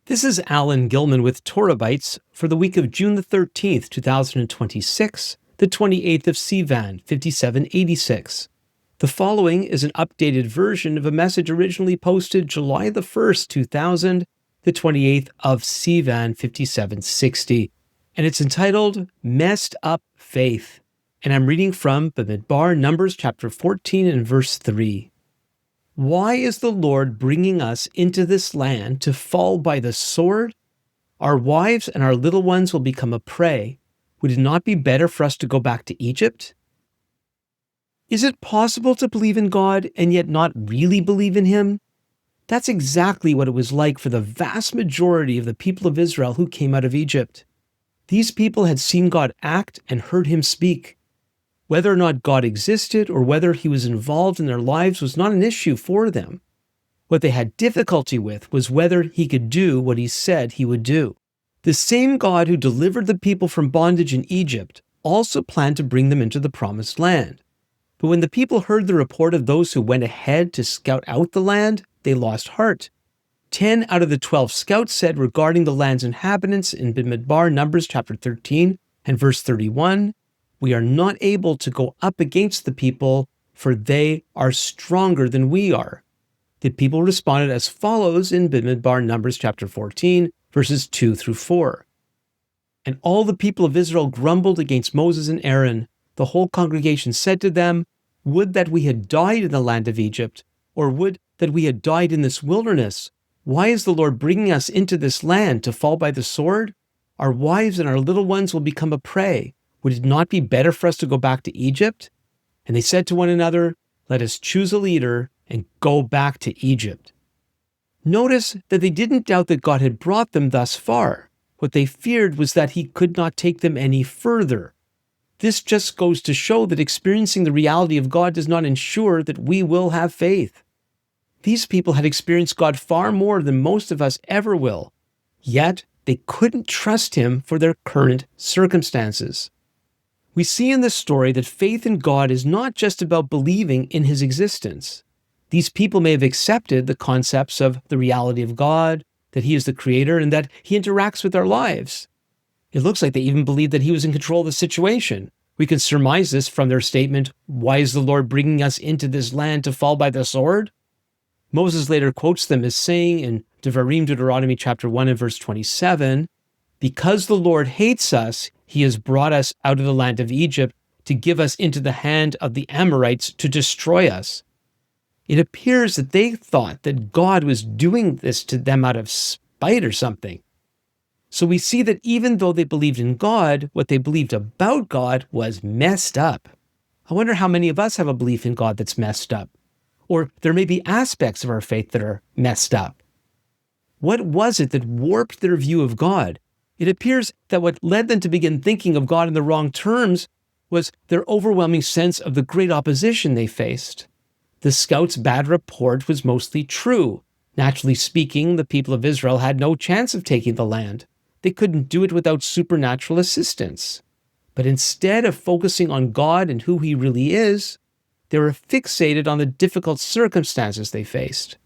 This is Alan Gilman with Torah Bites for the week of June the 13th, 2026, the 28th of Sivan, 5786. The following is an updated version of a message originally posted July the 1st, 2000, the 28th of Sivan, 5760, and it's entitled Messed Up Faith. And I'm reading from Bamidbar, Numbers chapter 14 and verse 3. Why is the Lord bringing us into this land to fall by the sword? Our wives and our little ones will become a prey. Would it not be better for us to go back to Egypt? Is it possible to believe in God and yet not really believe in Him? That's exactly what it was like for the vast majority of the people of Israel who came out of Egypt. These people had seen God act and heard Him speak. Whether or not God existed or whether He was involved in their lives was not an issue for them. What they had difficulty with was whether He could do what He said He would do. The same God who delivered the people from bondage in Egypt also planned to bring them into the promised land. But when the people heard the report of those who went ahead to scout out the land, they lost heart. 10 out of the 12 scouts said regarding the land's inhabitants in Bamidbar, Numbers chapter 13 and verse 31, "We are not able to go up against the people, for they are stronger than we are." The people responded as follows in Bamidbar, Numbers chapter 14, verses 2 through 4. And all the people of Israel grumbled against Moses and Aaron. The whole congregation said to them, "Would that we had died in the land of Egypt, or would that we had died in this wilderness. Why is the Lord bringing us into this land to fall by the sword? Our wives and our little ones will become a prey. Would it not be better for us to go back to Egypt?" And they said to one another, "Let us choose a leader and go back to Egypt." Notice that they didn't doubt that God had brought them thus far. What they feared was that He could not take them any further. This just goes to show that experiencing the reality of God does not ensure that we will have faith. These people had experienced God far more than most of us ever will, yet they couldn't trust Him for their current circumstances. We see in this story that faith in God is not just about believing in His existence. These people may have accepted the concepts of the reality of God, that He is the Creator, and that He interacts with our lives. It looks like they even believed that He was in control of the situation. We can surmise this from their statement, "Why is the Lord bringing us into this land to fall by the sword?" Moses later quotes them as saying in Deuteronomy chapter 1 and verse 27, "Because the Lord hates us, He has brought us out of the land of Egypt to give us into the hand of the Amorites to destroy us." It appears that they thought that God was doing this to them out of spite or something. So we see that even though they believed in God, what they believed about God was messed up. I wonder how many of us have a belief in God that's messed up. Or there may be aspects of our faith that are messed up. What was it that warped their view of God? It appears that what led them to begin thinking of God in the wrong terms was their overwhelming sense of the great opposition they faced. The scouts' bad report was mostly true. Naturally speaking, the people of Israel had no chance of taking the land. They couldn't do it without supernatural assistance. But instead of focusing on God and who He really is, they were fixated on the difficult circumstances they faced.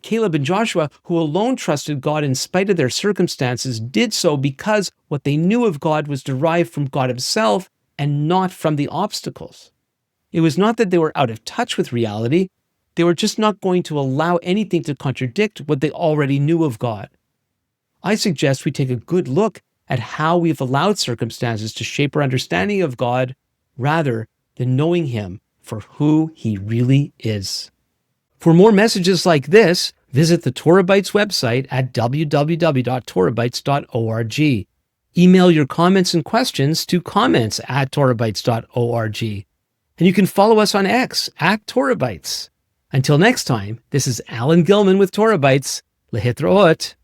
Caleb and Joshua, who alone trusted God in spite of their circumstances, did so because what they knew of God was derived from God Himself and not from the obstacles. It was not that they were out of touch with reality, they were just not going to allow anything to contradict what they already knew of God. I suggest we take a good look at how we've allowed circumstances to shape our understanding of God rather than knowing Him for who He really is. For more messages like this, visit the Torah Bites website at www.torahbites.org. Email your comments and questions to comments@torahbites.org. And you can follow us on X @TorahBites. Until next time, this is Alan Gilman with Torah Bites. Lehitraot.